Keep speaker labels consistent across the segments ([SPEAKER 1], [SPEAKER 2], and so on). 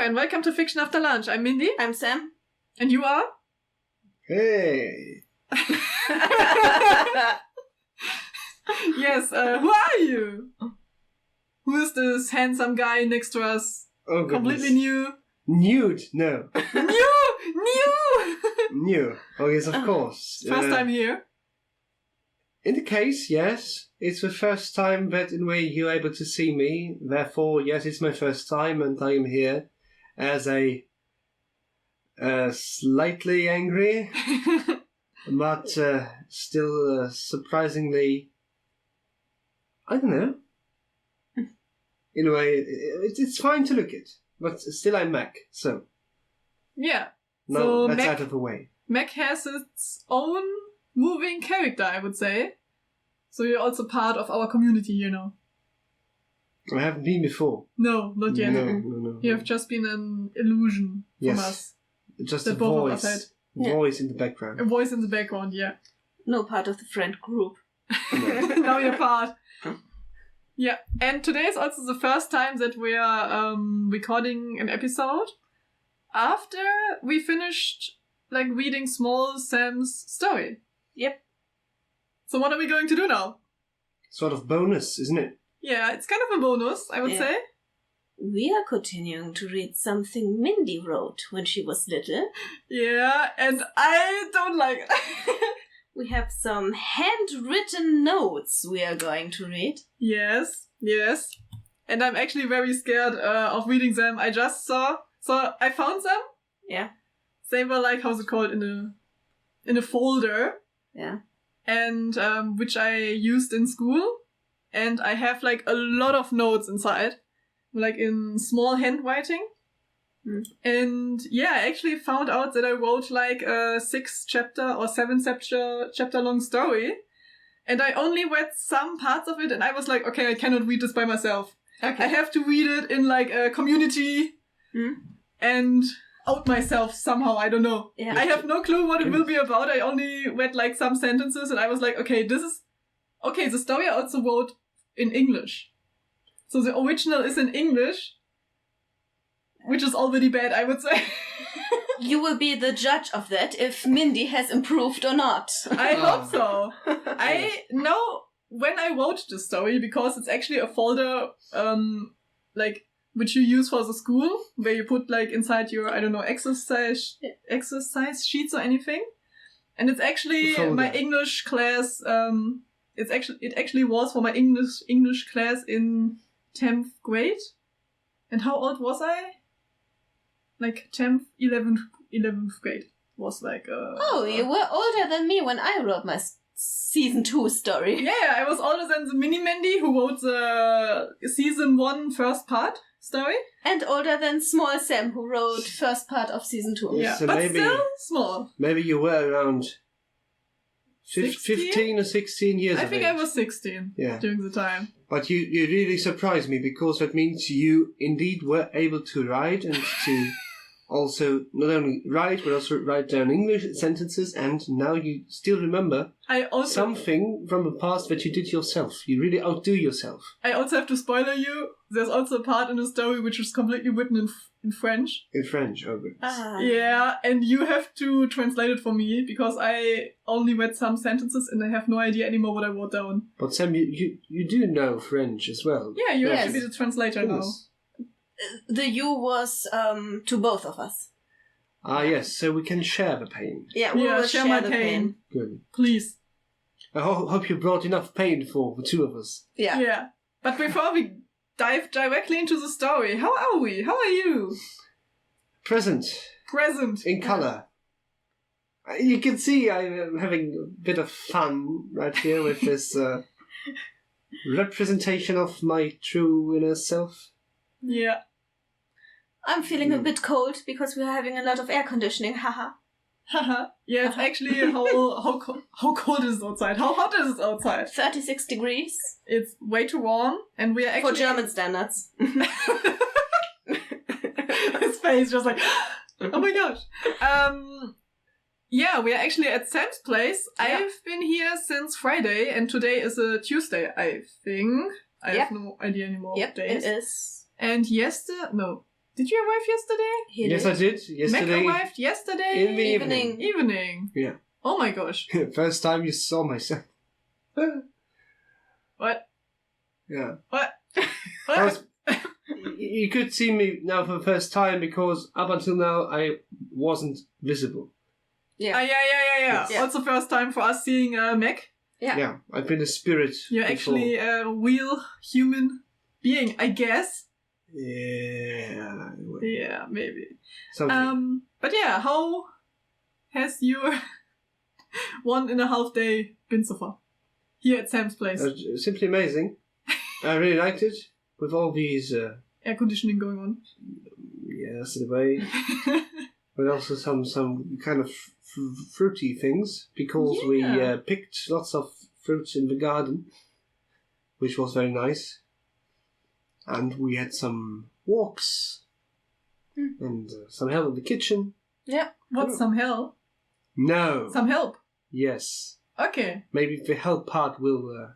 [SPEAKER 1] and welcome to Fiction After Lunch. I'm Mindy.
[SPEAKER 2] I'm Sam.
[SPEAKER 1] And you are?
[SPEAKER 3] Hey!
[SPEAKER 1] Yes, who are you? Who is this handsome guy next to us?
[SPEAKER 3] Oh, goodness.
[SPEAKER 1] Completely new.
[SPEAKER 3] Nude? No.
[SPEAKER 1] New!
[SPEAKER 3] New. Oh, yes, of course.
[SPEAKER 1] First time here.
[SPEAKER 3] In the case, yes. It's the first time that in a way you're able to see me. Therefore, yes, it's my first time and I am here as a slightly angry, but still surprisingly, I don't know. In a way, it's fine to look at, but still I'm Meck, so.
[SPEAKER 1] Yeah.
[SPEAKER 3] No,
[SPEAKER 1] so
[SPEAKER 3] that's
[SPEAKER 1] Meck,
[SPEAKER 3] out of the way.
[SPEAKER 1] Meck has its own moving character, I would say. So you're also part of our community, you know.
[SPEAKER 3] I haven't been before.
[SPEAKER 1] No, not yet.
[SPEAKER 3] No.
[SPEAKER 1] You have just been an illusion from us.
[SPEAKER 3] Just
[SPEAKER 1] that
[SPEAKER 3] a
[SPEAKER 1] both of us
[SPEAKER 3] voice.
[SPEAKER 1] had.
[SPEAKER 3] Voice in the background.
[SPEAKER 1] A voice in the background, yeah.
[SPEAKER 2] No part of the friend group.
[SPEAKER 1] Now you're part. Yeah, and today is also the first time that we are recording an episode after we finished reading Small Sam's story.
[SPEAKER 2] Yep.
[SPEAKER 1] So what are we going to do now?
[SPEAKER 3] Sort of bonus, isn't it?
[SPEAKER 1] Yeah, it's kind of a bonus, I would say.
[SPEAKER 2] We are continuing to read something Mindy wrote when she was little.
[SPEAKER 1] Yeah, and I don't like it.
[SPEAKER 2] We have some handwritten notes we are going to read.
[SPEAKER 1] Yes. And I'm actually very scared of reading them. I just saw... So I found them.
[SPEAKER 2] Yeah.
[SPEAKER 1] They were how's it called? In a folder.
[SPEAKER 2] Yeah.
[SPEAKER 1] And which I used in school. And I have a lot of notes inside. In small handwriting. And yeah, I actually found out that I wrote a 6-chapter or 7-chapter long story. And I only read some parts of it and I was like, okay, I cannot read this by myself. Okay. I have to read it in a community and out myself somehow, I don't know. Yeah. I have no clue what it will be about. I only read some sentences and I was like, okay, the story I also wrote in English. So the original is in English, which is already bad, I would say.
[SPEAKER 2] You will be the judge of that if Mindy has improved or not.
[SPEAKER 1] I hope so. I know when I wrote the story, because it's actually a folder, which you use for the school, where you put inside your, I don't know, exercise sheets or anything. And it's actually my English class, it actually was for my English class in 10th grade. And how old was I? 10th, 11th grade was
[SPEAKER 2] Oh, you were older than me when I wrote my season 2 story.
[SPEAKER 1] Yeah, I was older than the mini Mandy who wrote the season 1 first part story.
[SPEAKER 2] And older than Small Sam who wrote first part of season 2.
[SPEAKER 1] Yeah,
[SPEAKER 3] so
[SPEAKER 1] but
[SPEAKER 3] maybe,
[SPEAKER 1] still small.
[SPEAKER 3] Maybe you were around 15 or 16 years
[SPEAKER 1] I think I was 16 during the time.
[SPEAKER 3] But you really surprised me, because that means you indeed were able to write and to also not only write but also write down English sentences, and now you still remember something from the past that you did yourself. You really outdo yourself.
[SPEAKER 1] I also have to spoiler you. There's also a part in the story which is completely written in French.
[SPEAKER 3] In French, okay.
[SPEAKER 1] Yeah, and you have to translate it for me, because I only read some sentences and I have no idea anymore what I wrote down.
[SPEAKER 3] But Sam, you do know French as well.
[SPEAKER 1] Yeah, you have to be the translator now.
[SPEAKER 2] The you was to both of us.
[SPEAKER 3] Yes, so we can share the pain.
[SPEAKER 2] Yeah, we will share
[SPEAKER 1] my
[SPEAKER 2] the
[SPEAKER 1] pain.
[SPEAKER 3] Good.
[SPEAKER 1] Please.
[SPEAKER 3] I hope you brought enough pain for the two of us.
[SPEAKER 1] Yeah. But before we dive directly into the story, how are we? How are you?
[SPEAKER 3] Present. In colour. You can see I'm having a bit of fun right here with this representation of my true inner self.
[SPEAKER 1] Yeah.
[SPEAKER 2] I'm feeling a bit cold because we're having a lot of air conditioning, haha.
[SPEAKER 1] Haha. Yeah, it's actually how cold is it outside? How hot is it outside?
[SPEAKER 2] 36 degrees.
[SPEAKER 1] It's way too warm, and we are actually...
[SPEAKER 2] For German standards.
[SPEAKER 1] His face just oh my gosh. Yeah, we are actually at Sam's place. Yeah. I've been here since Friday, and today is a Tuesday, I think. I have no idea anymore.
[SPEAKER 2] Yep, days. It is.
[SPEAKER 1] And Did you arrive yesterday?
[SPEAKER 3] Yes, I did. Yesterday.
[SPEAKER 1] Meck arrived yesterday?
[SPEAKER 3] In the evening.
[SPEAKER 1] Evening.
[SPEAKER 3] Yeah.
[SPEAKER 1] Oh my gosh.
[SPEAKER 3] First time you saw myself.
[SPEAKER 1] What?
[SPEAKER 3] Yeah.
[SPEAKER 1] What?
[SPEAKER 3] I was- you could see me now for the first time because up until now I wasn't visible.
[SPEAKER 2] Yeah.
[SPEAKER 1] Yeah.
[SPEAKER 2] Yeah.
[SPEAKER 1] Also first time for us seeing Meck.
[SPEAKER 2] Yeah.
[SPEAKER 3] I've been a spirit.
[SPEAKER 1] You're
[SPEAKER 3] before.
[SPEAKER 1] actually a real human being, I guess.
[SPEAKER 3] Yeah.
[SPEAKER 1] Yeah, maybe.
[SPEAKER 3] Something.
[SPEAKER 1] But yeah, how has your 1.5 day been so far? Here at Sam's place.
[SPEAKER 3] Simply amazing. I really liked it with all these.
[SPEAKER 1] Air conditioning going on.
[SPEAKER 3] Yes, in a way. But also some kind of fruity things because we picked lots of fruits in the garden, which was very nice. And we had some walks and some help in the kitchen.
[SPEAKER 2] Yeah.
[SPEAKER 1] What's some help?
[SPEAKER 3] No.
[SPEAKER 1] Some help?
[SPEAKER 3] Yes.
[SPEAKER 1] Okay.
[SPEAKER 3] Maybe the help part will...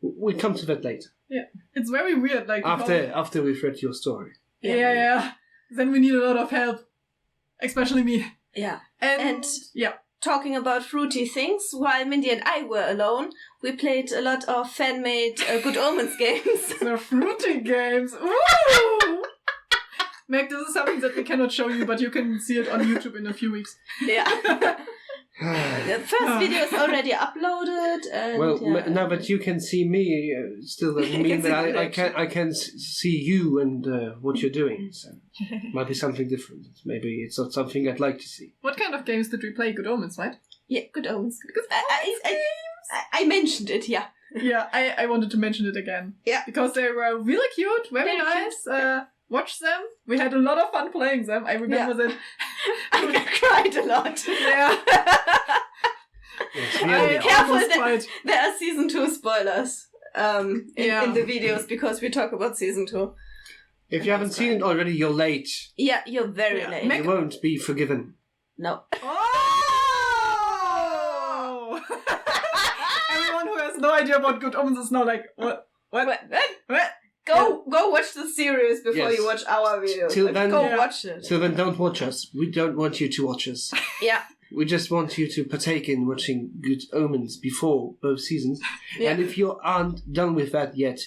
[SPEAKER 3] we'll come to that later.
[SPEAKER 1] Yeah. It's very weird. Like
[SPEAKER 3] After we've read your story.
[SPEAKER 1] Yeah. Then we need a lot of help. Especially me.
[SPEAKER 2] Yeah.
[SPEAKER 1] And yeah.
[SPEAKER 2] Talking about fruity things, while Mindy and I were alone, we played a lot of fan-made Good Omens games.
[SPEAKER 1] The fruity games. Ooh! Meg, this is something that we cannot show you, but you can see it on YouTube in a few weeks.
[SPEAKER 2] Yeah. The first video is already uploaded. And,
[SPEAKER 3] well, now that you can see me, still doesn't mean that I can see you and what you're doing. So might be something different. Maybe it's not something I'd like to see.
[SPEAKER 1] What kind of games did we play? Good Omens, right?
[SPEAKER 2] Yeah, Good Omens. I mentioned it, yeah.
[SPEAKER 1] Yeah, I wanted to mention it again.
[SPEAKER 2] Yeah.
[SPEAKER 1] Because they were really cute, very nice. Watch them. We had a lot of fun playing them. I remember that.
[SPEAKER 2] I cried a lot.
[SPEAKER 1] Yeah.
[SPEAKER 3] Yes,
[SPEAKER 2] Careful
[SPEAKER 1] almost
[SPEAKER 2] that
[SPEAKER 1] cried.
[SPEAKER 2] there are season 2 spoilers in the videos because we talk about season 2.
[SPEAKER 3] if you haven't seen it already, you're late.
[SPEAKER 2] Yeah, you're very late.
[SPEAKER 3] You won't be forgiven.
[SPEAKER 2] No.
[SPEAKER 1] Oh! Everyone who has no idea about Good Omens is now like, what?
[SPEAKER 2] Go watch the series before you watch our videos.
[SPEAKER 3] Till then,
[SPEAKER 2] watch it.
[SPEAKER 3] So then don't watch us. We don't want you to watch us.
[SPEAKER 2] Yeah.
[SPEAKER 3] We just want you to partake in watching Good Omens before both seasons.
[SPEAKER 2] Yeah.
[SPEAKER 3] And if you aren't done with that yet,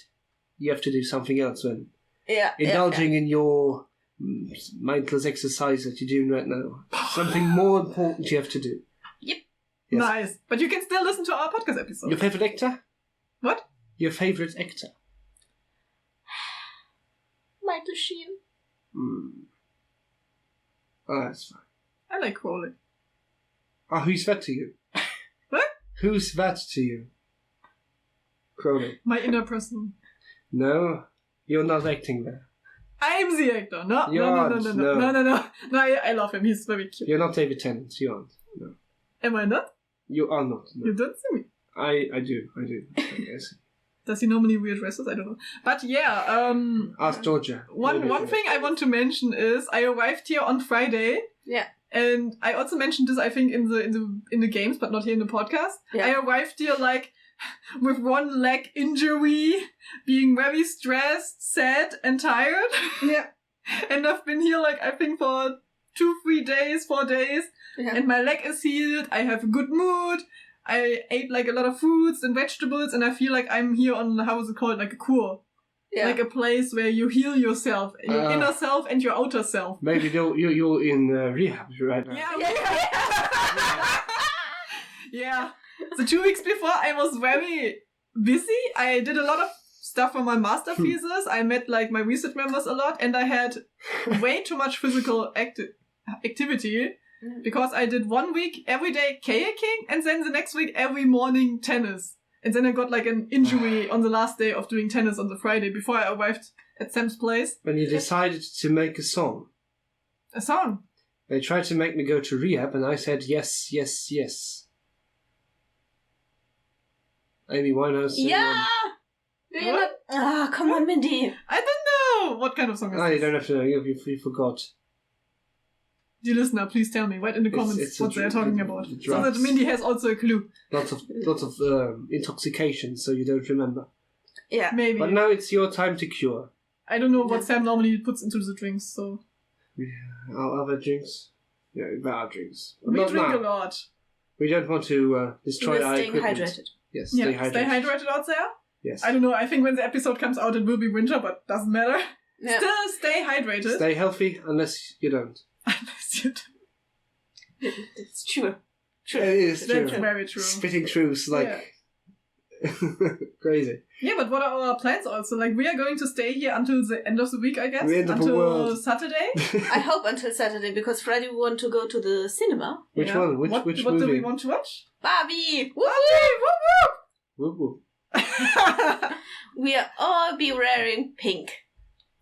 [SPEAKER 3] you have to do something else then.
[SPEAKER 2] Yeah.
[SPEAKER 3] Indulging in your mindless exercise that you're doing right now. Something more important you have to do.
[SPEAKER 2] Yep.
[SPEAKER 3] Yes.
[SPEAKER 1] Nice. But you can still listen to our podcast episode.
[SPEAKER 3] Your favourite actor?
[SPEAKER 1] What?
[SPEAKER 3] Your favourite actor?
[SPEAKER 2] Michael Sheen.
[SPEAKER 3] Oh, that's fine.
[SPEAKER 1] I like Crowley.
[SPEAKER 3] Oh, who's that to you?
[SPEAKER 1] What?
[SPEAKER 3] Who's that to you? Crowley.
[SPEAKER 1] My inner person.
[SPEAKER 3] No, you're not acting there.
[SPEAKER 1] I'm the actor. No,
[SPEAKER 3] You
[SPEAKER 1] no.
[SPEAKER 3] aren't, no.
[SPEAKER 1] No, I love him. He's very cute.
[SPEAKER 3] You're not David Tennant. You aren't. No.
[SPEAKER 1] Am I not?
[SPEAKER 3] You are not. No.
[SPEAKER 1] You don't see me.
[SPEAKER 3] I do. Yes.
[SPEAKER 1] Does he normally wear dresses? I don't know. But yeah,
[SPEAKER 3] Ask Georgia.
[SPEAKER 1] One thing I want to mention is I arrived here on Friday.
[SPEAKER 2] Yeah.
[SPEAKER 1] And I also mentioned this, I think, in the games, but not here in the podcast.
[SPEAKER 2] Yeah.
[SPEAKER 1] I arrived here like with one leg injury, being very stressed, sad, and tired.
[SPEAKER 2] Yeah.
[SPEAKER 1] And I've been here like I think for 4 days,
[SPEAKER 2] Yeah.
[SPEAKER 1] and my leg is healed. I have a good mood. I ate like a lot of fruits and vegetables, and I feel like I'm here on, how is it called, like a cure.
[SPEAKER 2] Yeah.
[SPEAKER 1] Like a place where you heal yourself, your inner self and your outer self.
[SPEAKER 3] Maybe you're in rehab right now.
[SPEAKER 1] Yeah. So 2 weeks before, I was very busy. I did a lot of stuff for my master thesis. I met like my research members a lot, and I had way too much physical activity. Because I did 1 week every day kayaking, and then the next week every morning tennis. And then I got like an injury on the last day of doing tennis on the Friday before I arrived at Sam's place.
[SPEAKER 3] When you decided to make a song.
[SPEAKER 1] A song?
[SPEAKER 3] They tried to make me go to rehab, and I said yes, yes, yes. Amy Winehouse.
[SPEAKER 2] Yeah! Do you not? Come on, Mindy.
[SPEAKER 1] I don't know! What kind of song is
[SPEAKER 3] No,
[SPEAKER 1] this?
[SPEAKER 3] you don't have to know. You forgot.
[SPEAKER 1] Dear listener, please tell me. Write in the comments
[SPEAKER 3] it's
[SPEAKER 1] what they're talking about.
[SPEAKER 3] the
[SPEAKER 1] So that
[SPEAKER 3] drugs.
[SPEAKER 1] Mindy has also a clue.
[SPEAKER 3] Lots of intoxication, so you don't remember.
[SPEAKER 2] Yeah.
[SPEAKER 1] Maybe.
[SPEAKER 3] But now it's your time to cure.
[SPEAKER 1] I don't know what Sam normally puts into the drinks, so...
[SPEAKER 3] Our other drinks? Yeah, there are drinks.
[SPEAKER 1] We
[SPEAKER 3] Not
[SPEAKER 1] drink
[SPEAKER 3] now.
[SPEAKER 1] a lot.
[SPEAKER 3] We don't want to destroy our
[SPEAKER 2] staying
[SPEAKER 3] equipment.
[SPEAKER 2] hydrated.
[SPEAKER 3] Yes,
[SPEAKER 1] Yeah,
[SPEAKER 3] stay hydrated.
[SPEAKER 1] out there.
[SPEAKER 3] Yes.
[SPEAKER 1] I don't know, I think when the episode comes out it will be winter, but doesn't matter.
[SPEAKER 2] Yeah.
[SPEAKER 1] Still stay hydrated.
[SPEAKER 3] Stay healthy unless you don't.
[SPEAKER 1] Unless you do.
[SPEAKER 2] It's true.
[SPEAKER 3] It is true.
[SPEAKER 1] That's very true.
[SPEAKER 3] Spitting truths like crazy.
[SPEAKER 1] Yeah, but what are our plans also? Like, we are going to stay here until the end of the week, I guess.
[SPEAKER 3] The end of the
[SPEAKER 1] until
[SPEAKER 3] world.
[SPEAKER 1] Saturday.
[SPEAKER 2] I hope until Saturday, because Friday we want to go to the cinema.
[SPEAKER 3] Which one? Which
[SPEAKER 1] what
[SPEAKER 3] movie?
[SPEAKER 1] What do we want to watch?
[SPEAKER 2] Barbie! Woo!
[SPEAKER 3] Whoop, whoop.
[SPEAKER 2] We'll all be wearing pink.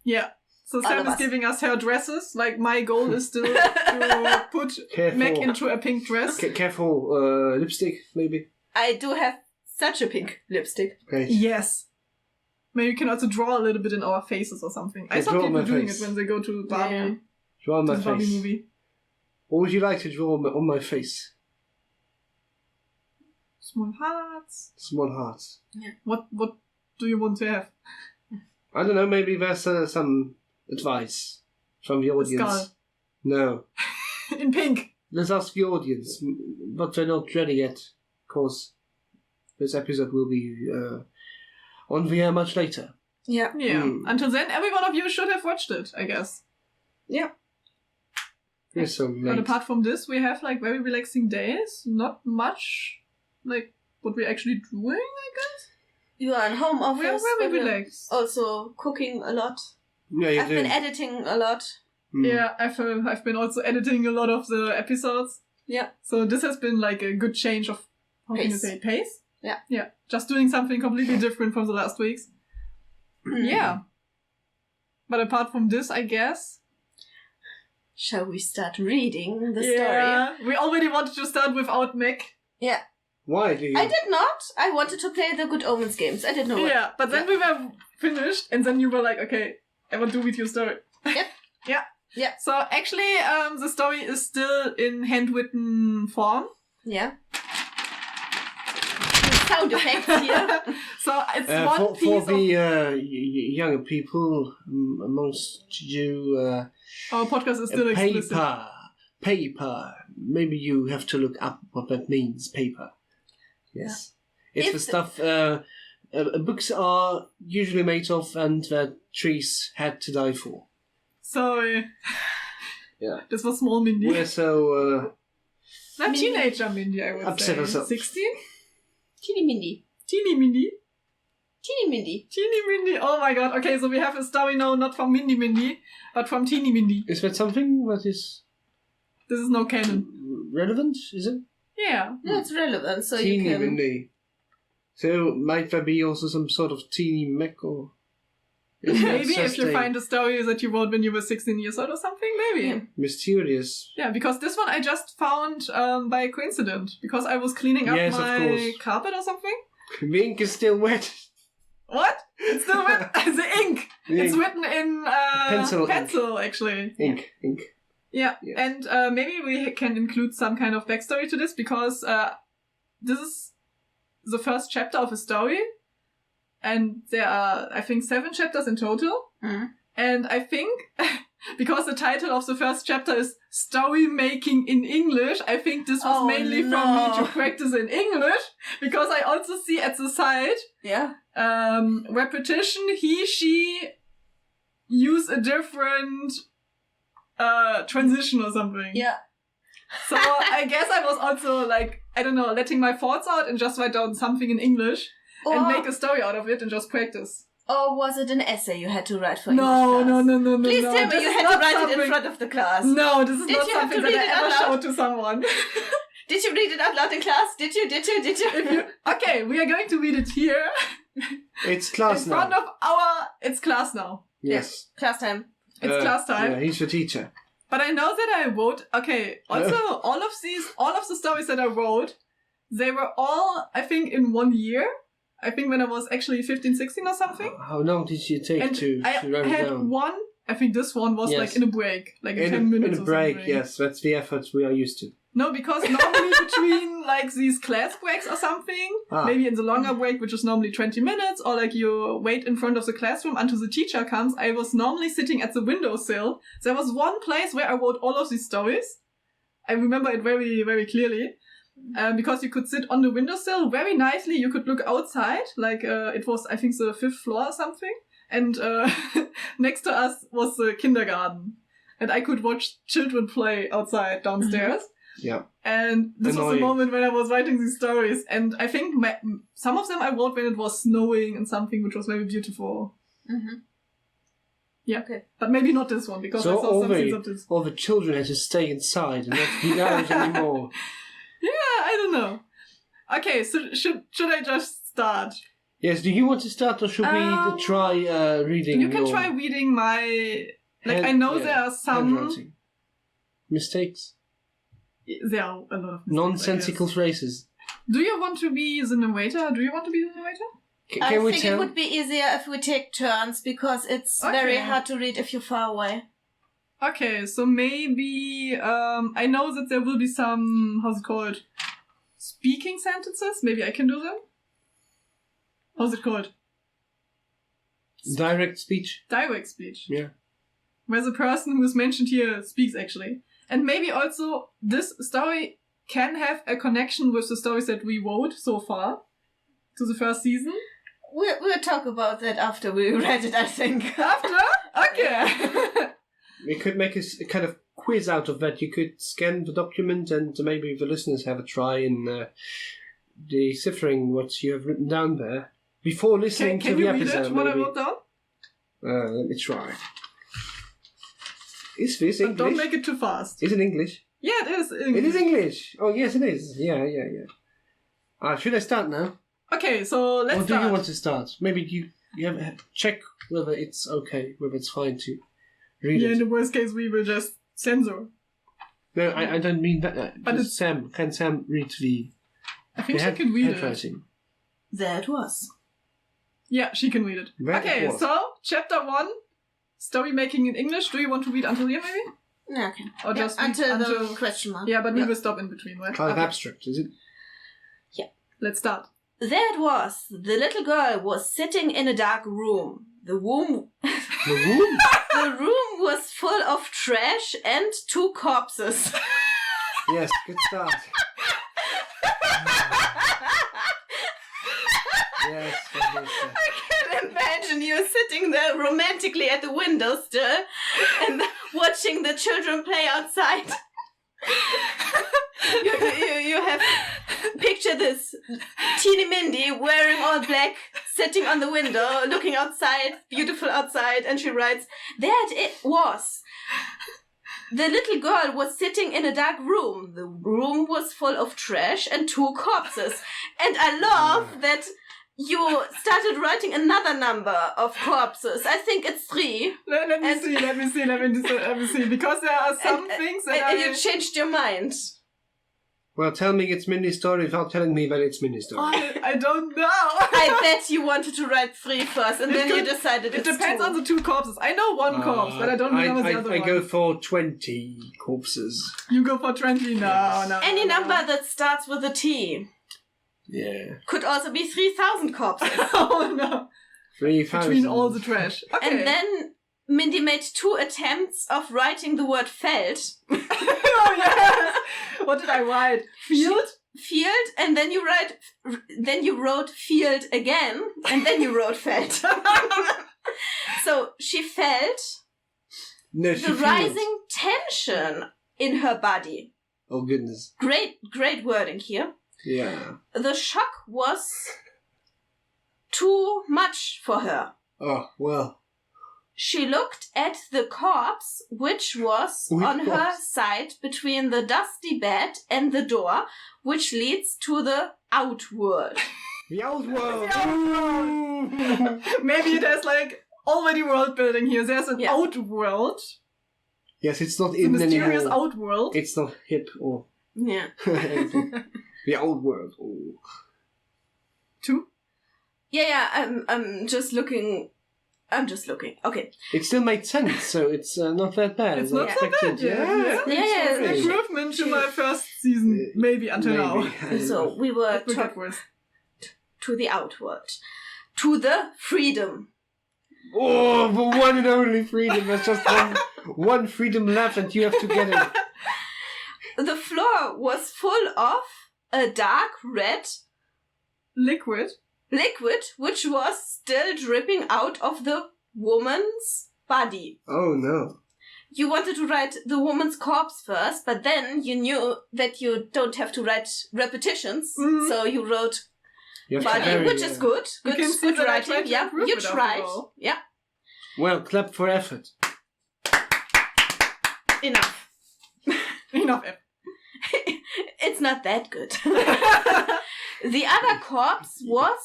[SPEAKER 1] Yeah. So
[SPEAKER 2] All
[SPEAKER 1] Sam
[SPEAKER 2] of
[SPEAKER 1] is
[SPEAKER 2] us.
[SPEAKER 1] giving us her dresses. Like, my goal is still to put
[SPEAKER 3] Careful.
[SPEAKER 1] Meck into a pink dress.
[SPEAKER 3] Careful, lipstick, maybe.
[SPEAKER 2] I do have such a pink lipstick.
[SPEAKER 3] Okay.
[SPEAKER 1] Yes. Maybe we can also draw a little bit in our faces or something. I
[SPEAKER 3] Yeah,
[SPEAKER 1] saw
[SPEAKER 3] draw
[SPEAKER 1] people
[SPEAKER 3] my
[SPEAKER 1] doing
[SPEAKER 3] face.
[SPEAKER 1] it when they go to Barbie,
[SPEAKER 2] Yeah.
[SPEAKER 3] Draw on
[SPEAKER 1] to
[SPEAKER 3] my
[SPEAKER 1] the Barbie
[SPEAKER 3] face.
[SPEAKER 1] movie.
[SPEAKER 3] What would you like to draw on my face?
[SPEAKER 1] Small hearts.
[SPEAKER 3] Small hearts.
[SPEAKER 1] What do you want to have?
[SPEAKER 3] I don't know, maybe there's some advice from the audience.
[SPEAKER 1] Skull.
[SPEAKER 3] No.
[SPEAKER 1] In pink.
[SPEAKER 3] Let's ask the audience, but they're not ready yet. Of course, this episode will be on the air much later.
[SPEAKER 2] Yeah.
[SPEAKER 1] Yeah.
[SPEAKER 3] Mm.
[SPEAKER 1] Until then, every one of you should have watched it, I guess.
[SPEAKER 2] Yeah.
[SPEAKER 3] We're so
[SPEAKER 1] But
[SPEAKER 3] late.
[SPEAKER 1] apart from this, we have like very relaxing days. Not much like what we're actually doing, I guess.
[SPEAKER 2] You are in home office.
[SPEAKER 1] We're
[SPEAKER 2] but
[SPEAKER 1] very
[SPEAKER 2] we're
[SPEAKER 1] relaxed.
[SPEAKER 2] Also cooking a lot.
[SPEAKER 3] Yeah, you
[SPEAKER 2] I've
[SPEAKER 3] do.
[SPEAKER 2] been editing a lot.
[SPEAKER 3] Mm.
[SPEAKER 1] Yeah, I've been also editing a lot of the episodes.
[SPEAKER 2] Yeah.
[SPEAKER 1] So this has been like a good change of, how can you
[SPEAKER 2] Pace.
[SPEAKER 1] say, pace?
[SPEAKER 2] Yeah.
[SPEAKER 1] Yeah. Just doing something completely different from the last weeks. Yeah. But apart from this, I guess.
[SPEAKER 2] Shall we start reading the
[SPEAKER 1] Yeah. We already wanted to start without Meck.
[SPEAKER 2] story? Yeah.
[SPEAKER 3] Why do you?
[SPEAKER 2] I did not. I wanted to play the Good Omens games. I didn't know what.
[SPEAKER 1] Yeah, but then we were finished, and then you were like, okay, I want to read your story.
[SPEAKER 2] Yep.
[SPEAKER 1] Yeah.
[SPEAKER 2] Yeah.
[SPEAKER 1] So actually, the story is still in handwritten form.
[SPEAKER 2] Yeah. Sound effects here.
[SPEAKER 1] So it's one
[SPEAKER 3] for
[SPEAKER 1] piece
[SPEAKER 3] the younger people amongst you,
[SPEAKER 1] our podcast is still explicit.
[SPEAKER 3] paper. Maybe you have to look up what that means. Paper. Yes, it's the stuff books are usually made of, and that trees had to die for.
[SPEAKER 1] So
[SPEAKER 3] Yeah.
[SPEAKER 1] this was small Mindy.
[SPEAKER 3] We're so
[SPEAKER 1] Not
[SPEAKER 2] Mindy.
[SPEAKER 1] teenager Mindy, I would
[SPEAKER 3] Upset
[SPEAKER 1] say.
[SPEAKER 3] ourselves.
[SPEAKER 1] 16?
[SPEAKER 2] Teeny Mindy.
[SPEAKER 1] Teeny Mindy?
[SPEAKER 2] Teeny Mindy.
[SPEAKER 1] Teeny Mindy. Oh my god. Okay, so we have a story now not from Mindy, but from Teeny Mindy.
[SPEAKER 3] is that something that is
[SPEAKER 1] This is no canon.
[SPEAKER 3] relevant? Is it?
[SPEAKER 1] Yeah.
[SPEAKER 2] Yeah, it's relevant, so
[SPEAKER 3] Teeny
[SPEAKER 2] you can.
[SPEAKER 3] Mindy. So might there be also some sort of teeny Meck or? is that
[SPEAKER 1] Maybe if
[SPEAKER 3] just
[SPEAKER 1] you
[SPEAKER 3] a
[SPEAKER 1] find a story that you wrote when you were 16 years old or something, maybe.
[SPEAKER 2] Yeah.
[SPEAKER 3] mysterious.
[SPEAKER 1] Yeah, because this one I just found by coincidence. Because I was cleaning up
[SPEAKER 3] Yes, of
[SPEAKER 1] my
[SPEAKER 3] course.
[SPEAKER 1] carpet or something.
[SPEAKER 3] The ink is still wet.
[SPEAKER 1] What? It's still wet. The ink.
[SPEAKER 3] The
[SPEAKER 1] It's
[SPEAKER 3] ink.
[SPEAKER 1] written in
[SPEAKER 3] Pencil
[SPEAKER 1] actually.
[SPEAKER 3] Ink.
[SPEAKER 1] Yeah,
[SPEAKER 3] Yes.
[SPEAKER 1] and maybe we can include some kind of backstory to this because this is the first chapter of a story, and there are, I think, 7 chapters in total.
[SPEAKER 2] Mhm.
[SPEAKER 1] And I think because the title of the first chapter is Story Making in English, I think this was
[SPEAKER 2] Oh,
[SPEAKER 1] mainly for
[SPEAKER 2] no.
[SPEAKER 1] me to practice in English, because I also see at the side
[SPEAKER 2] Yeah.
[SPEAKER 1] repetition, he, she use a different transition or something.
[SPEAKER 2] Yeah.
[SPEAKER 1] So I guess I was also like, I don't know, letting my thoughts out and just write down something in English and make a story out of it and just practice.
[SPEAKER 2] Or was it an essay you had to write for
[SPEAKER 1] No,
[SPEAKER 2] English
[SPEAKER 1] no,
[SPEAKER 2] class?
[SPEAKER 1] no, no, no.
[SPEAKER 2] Please
[SPEAKER 1] no.
[SPEAKER 2] tell me
[SPEAKER 1] This
[SPEAKER 2] you
[SPEAKER 1] is
[SPEAKER 2] had to
[SPEAKER 1] not
[SPEAKER 2] write it in
[SPEAKER 1] something-
[SPEAKER 2] front of the class.
[SPEAKER 1] No, this is
[SPEAKER 2] Did
[SPEAKER 1] not
[SPEAKER 2] you have
[SPEAKER 1] something
[SPEAKER 2] to
[SPEAKER 1] that
[SPEAKER 2] read
[SPEAKER 1] I
[SPEAKER 2] it out
[SPEAKER 1] ever
[SPEAKER 2] loud?
[SPEAKER 1] showed to someone.
[SPEAKER 2] Did you read it out loud in class? Did you?
[SPEAKER 1] If you, okay, we are going to read it here
[SPEAKER 3] It's class
[SPEAKER 1] in
[SPEAKER 3] now.
[SPEAKER 1] front of our. It's class now.
[SPEAKER 3] Yes.
[SPEAKER 2] Class time.
[SPEAKER 1] It's class time.
[SPEAKER 3] Yeah, he's the teacher.
[SPEAKER 1] But I know that I wrote. Okay, also all of the stories that I wrote, they were all, I think, in 1 year. I think when I was actually 15, 16 or something.
[SPEAKER 3] How long did you take
[SPEAKER 1] And
[SPEAKER 3] to
[SPEAKER 1] I
[SPEAKER 3] write it
[SPEAKER 1] had
[SPEAKER 3] down?
[SPEAKER 1] one. I think this one was
[SPEAKER 3] Yes.
[SPEAKER 1] like in a break, like in
[SPEAKER 3] In
[SPEAKER 1] 10 minutes
[SPEAKER 3] a
[SPEAKER 1] or
[SPEAKER 3] break,
[SPEAKER 1] something.
[SPEAKER 3] yes, that's the effort we are used to.
[SPEAKER 1] No, because normally between like these class breaks or something, maybe in the longer break, which is normally 20 minutes, or like you wait in front of the classroom until the teacher comes, I was normally sitting at the windowsill. There was one place where I wrote all of these stories. I remember it very, very clearly. Because you could sit on the windowsill very nicely. You could look outside, like it was, I think, the 5th floor or something. And next to us was the kindergarten. And I could watch children play outside downstairs.
[SPEAKER 3] Yeah.
[SPEAKER 1] And this was the moment when I was writing these stories. And I think some of them I wrote when it was snowing and something, which was very beautiful.
[SPEAKER 2] Mm-hmm.
[SPEAKER 1] Yeah. Okay. But maybe not this one, because
[SPEAKER 3] so
[SPEAKER 1] I saw some scenes of this.
[SPEAKER 3] All the children had to stay inside and not be out anymore.
[SPEAKER 1] Yeah, I don't know. Okay, so should I just start?
[SPEAKER 3] Yes, do you want to start, or should we try reading?
[SPEAKER 1] You can try reading my... I know there are some...
[SPEAKER 3] mistakes.
[SPEAKER 1] There are a lot of mistakes.
[SPEAKER 3] Nonsensical phrases.
[SPEAKER 1] Do you want to be the narrator? Do you want to be the narrator?
[SPEAKER 2] I think it would be easier if we take turns, because it's very hard to read if you're far away.
[SPEAKER 1] Okay, so maybe... I know that there will be some... How's it called? Speaking sentences? Maybe I can do them? How's it called?
[SPEAKER 3] Direct speech.
[SPEAKER 1] Direct speech.
[SPEAKER 3] Yeah.
[SPEAKER 1] Where the person who is mentioned here speaks, actually. And maybe also this story can have a connection with the stories that we wrote so far to the first season.
[SPEAKER 2] We'll talk about that after we read it, I think.
[SPEAKER 1] After? Okay.
[SPEAKER 3] We could make a kind of quiz out of that. You could scan the document and maybe the listeners have a try in deciphering what you have written down there before listening to the episode.
[SPEAKER 1] Can you read it, what I wrote down?
[SPEAKER 3] Let me try. Is this English?
[SPEAKER 1] Don't make it too fast.
[SPEAKER 3] Is it English?
[SPEAKER 1] Yeah, it is English.
[SPEAKER 3] It is English. Oh, yes, it is. Yeah. Should I start now?
[SPEAKER 1] Okay, so let's start.
[SPEAKER 3] Or do you want to start? Maybe you have check whether it's okay, whether it's fine to read it.
[SPEAKER 1] Yeah, in the worst case, we will just censor.
[SPEAKER 3] No, I don't mean that.
[SPEAKER 1] But
[SPEAKER 3] just Sam. Can Sam read the...
[SPEAKER 1] I think she can read it.
[SPEAKER 3] Handwriting?
[SPEAKER 2] There it was.
[SPEAKER 1] Yeah, she can read it. Okay, so chapter 1, story making in English. Do you want to read until here, maybe?
[SPEAKER 2] Yeah, okay.
[SPEAKER 1] Or just
[SPEAKER 2] until the question mark.
[SPEAKER 1] Yeah, but we will stop in between, right?
[SPEAKER 3] Kind of abstract, is it?
[SPEAKER 2] Yeah.
[SPEAKER 1] Let's start.
[SPEAKER 2] There it was. The little girl was sitting in a dark room. The room was full of trash and 2 corpses.
[SPEAKER 3] Yes, good start. Yes,
[SPEAKER 2] I can imagine you sitting there romantically at the window still and watching the children play outside. You have picture this teeny Mindy wearing all black, sitting on the window, looking outside, beautiful outside, and she writes, "There it was. The little girl was sitting in a dark room. The room was full of trash and 2 corpses." And I love that you started writing another number of corpses. I think it's 3.
[SPEAKER 1] Let me see. Because there are some things that
[SPEAKER 2] and you changed your mind.
[SPEAKER 3] Well, tell me it's Mindy's story without telling me that it's Mindy's story.
[SPEAKER 1] I don't know.
[SPEAKER 2] I bet you wanted to write 3 first, and then you decided it's 2.
[SPEAKER 1] It depends on the 2 corpses. I know 1 corpse, but I don't remember the other one.
[SPEAKER 3] I go for 20 corpses.
[SPEAKER 1] You go for 20? No.
[SPEAKER 2] Any number that starts with a T.
[SPEAKER 3] Yeah.
[SPEAKER 2] Could also be 3,000 corpses.
[SPEAKER 1] Oh no.
[SPEAKER 3] 3,000.
[SPEAKER 1] Between all the trash. Okay.
[SPEAKER 2] And then Mindy made 2 attempts of writing the word Feld.
[SPEAKER 1] Oh yes. What did I write? Field,
[SPEAKER 2] and then you wrote field again, and then you wrote Feld. So she felt the rising tension in her body.
[SPEAKER 3] Oh goodness.
[SPEAKER 2] Great wording here.
[SPEAKER 3] Yeah.
[SPEAKER 2] The shock was too much for her.
[SPEAKER 3] Oh, well.
[SPEAKER 2] She looked at the corpse, which was on her side between the dusty bed and the door, which leads to the outworld.
[SPEAKER 3] The outworld!
[SPEAKER 1] Maybe it has like already world building here. There's an outworld.
[SPEAKER 3] Yes, it's not in
[SPEAKER 1] the mysterious
[SPEAKER 3] anymore.
[SPEAKER 1] Outworld.
[SPEAKER 3] It's not hip or...
[SPEAKER 2] Yeah.
[SPEAKER 3] The old world. Oh.
[SPEAKER 1] 2?
[SPEAKER 2] Yeah, I'm just looking I'm just looking. Okay.
[SPEAKER 3] It still made sense, so it's not that bad.
[SPEAKER 1] It's
[SPEAKER 3] as I
[SPEAKER 1] not so
[SPEAKER 3] expected.
[SPEAKER 1] bad, yeah.
[SPEAKER 2] Yeah,
[SPEAKER 1] It's an improvement to my first season, maybe until now.
[SPEAKER 2] So we were
[SPEAKER 1] It will get
[SPEAKER 2] talking
[SPEAKER 1] worse.
[SPEAKER 2] to the outward. To the freedom.
[SPEAKER 3] Oh, the one and only freedom. There's just one freedom left, and you have to get it.
[SPEAKER 2] The floor was full of a dark red
[SPEAKER 1] Liquid.
[SPEAKER 2] liquid which was still dripping out of the woman's body.
[SPEAKER 3] Oh no.
[SPEAKER 2] You wanted to write the woman's corpse first, but then you knew that you don't have to write repetitions, so you wrote
[SPEAKER 3] You have to
[SPEAKER 2] body,
[SPEAKER 3] vary,
[SPEAKER 2] which is good.
[SPEAKER 1] You
[SPEAKER 2] Good,
[SPEAKER 1] can see
[SPEAKER 2] good
[SPEAKER 1] that I
[SPEAKER 2] writing.
[SPEAKER 1] tried to
[SPEAKER 2] Yeah,
[SPEAKER 1] improve
[SPEAKER 2] you
[SPEAKER 1] it after
[SPEAKER 2] tried.
[SPEAKER 1] all.
[SPEAKER 2] Yeah,
[SPEAKER 3] Well, clap for effort.
[SPEAKER 2] enough.
[SPEAKER 1] Enough.
[SPEAKER 2] It's not that good. The other corpse was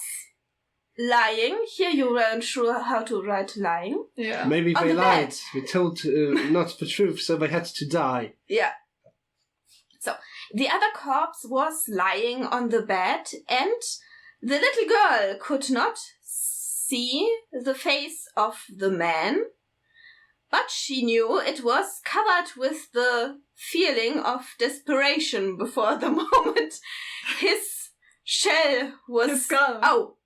[SPEAKER 2] lying. Here you weren't sure how to write lying.
[SPEAKER 1] Yeah.
[SPEAKER 3] Maybe
[SPEAKER 2] On
[SPEAKER 3] they
[SPEAKER 2] the
[SPEAKER 3] lied.
[SPEAKER 2] bed.
[SPEAKER 3] They told not the truth, so they had to die.
[SPEAKER 2] Yeah. So, the other corpse was lying on the bed, and the little girl could not see the face of the man, but she knew it was covered with the feeling of desperation before the moment his shell was...
[SPEAKER 1] His skull.
[SPEAKER 2] Oh.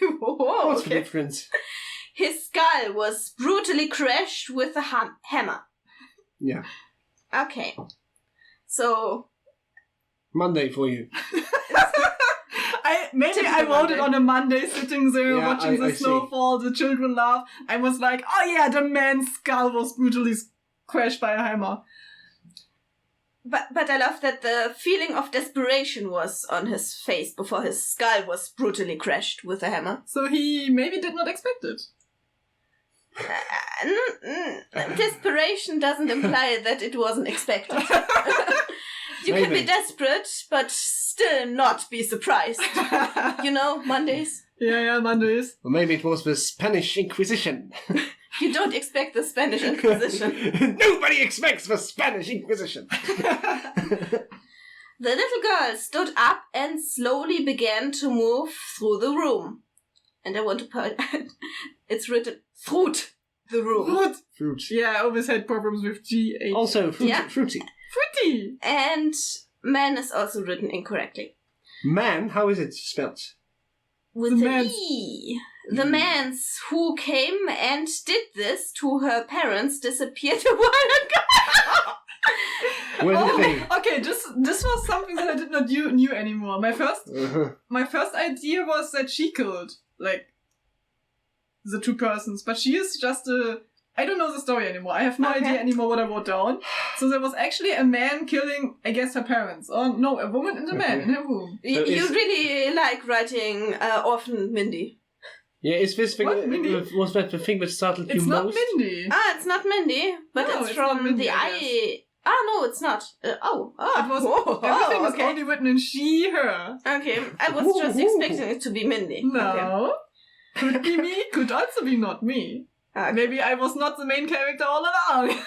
[SPEAKER 2] Whoa,
[SPEAKER 3] What's the
[SPEAKER 2] okay.
[SPEAKER 3] difference?
[SPEAKER 2] His skull was brutally crushed with a hammer.
[SPEAKER 3] Yeah.
[SPEAKER 2] Okay. So...
[SPEAKER 3] Monday for you.
[SPEAKER 1] I
[SPEAKER 2] Typical
[SPEAKER 1] wrote it
[SPEAKER 2] Monday.
[SPEAKER 1] on a Monday sitting there
[SPEAKER 3] Yeah,
[SPEAKER 1] watching
[SPEAKER 3] I
[SPEAKER 1] the
[SPEAKER 3] see.
[SPEAKER 1] snowfall, the children laugh. I was like, oh yeah, the man's skull was brutally crushed by a hammer.
[SPEAKER 2] But I love that the feeling of desperation was on his face before his skull was brutally crushed with a hammer.
[SPEAKER 1] So he maybe did not expect it.
[SPEAKER 2] Desperation doesn't imply that it wasn't expected. You can be
[SPEAKER 3] Maybe.
[SPEAKER 2] desperate, but still not be surprised. You know, Mondays.
[SPEAKER 1] Yeah, Mondays.
[SPEAKER 3] Or maybe it was the Spanish Inquisition.
[SPEAKER 2] You don't expect the Spanish Inquisition.
[SPEAKER 3] Nobody expects the Spanish Inquisition.
[SPEAKER 2] The little girl stood up and slowly began to move through the room. And I want to put... It's written through the room.
[SPEAKER 1] Fruit.
[SPEAKER 3] Fruit.
[SPEAKER 1] Yeah, I always had problems with G-H.
[SPEAKER 3] Also,
[SPEAKER 2] Yeah.
[SPEAKER 3] fruity.
[SPEAKER 1] Fruity.
[SPEAKER 2] And man is also written incorrectly.
[SPEAKER 3] Man, how is it spelled?
[SPEAKER 2] With
[SPEAKER 1] The
[SPEAKER 2] an
[SPEAKER 1] mans.
[SPEAKER 2] E. The mans who came and did this to her parents disappeared a while ago.
[SPEAKER 3] Where
[SPEAKER 1] Oh,
[SPEAKER 3] did they?
[SPEAKER 1] okay, this was something that I did not knew anymore. My first idea was that she killed, like, the two persons, but she is just I don't know the story anymore. I have no
[SPEAKER 2] Okay.
[SPEAKER 1] idea anymore what I wrote down. So there was actually a man killing, I guess, her parents. Or no, a woman and a man in her room.
[SPEAKER 2] You
[SPEAKER 3] is-
[SPEAKER 2] really like writing orphan Mindy.
[SPEAKER 3] Yeah, is this thing?
[SPEAKER 1] What, Mindy?
[SPEAKER 3] Was that the thing that startled you
[SPEAKER 1] It's not
[SPEAKER 3] most?
[SPEAKER 1] Mindy.
[SPEAKER 2] Ah, it's not Mindy, but
[SPEAKER 1] No,
[SPEAKER 2] it's
[SPEAKER 1] it's
[SPEAKER 2] from
[SPEAKER 1] not Mindy,
[SPEAKER 2] the
[SPEAKER 1] I
[SPEAKER 2] eye. Ah, no, it's not.
[SPEAKER 1] It was
[SPEAKER 2] Whoa,
[SPEAKER 1] everything was
[SPEAKER 2] okay.
[SPEAKER 1] only written in she, her.
[SPEAKER 2] Okay, I was just expecting it to be Mindy. Okay.
[SPEAKER 1] No. Could be me, could also be not me.
[SPEAKER 2] Okay.
[SPEAKER 1] Maybe I was not the main character all along.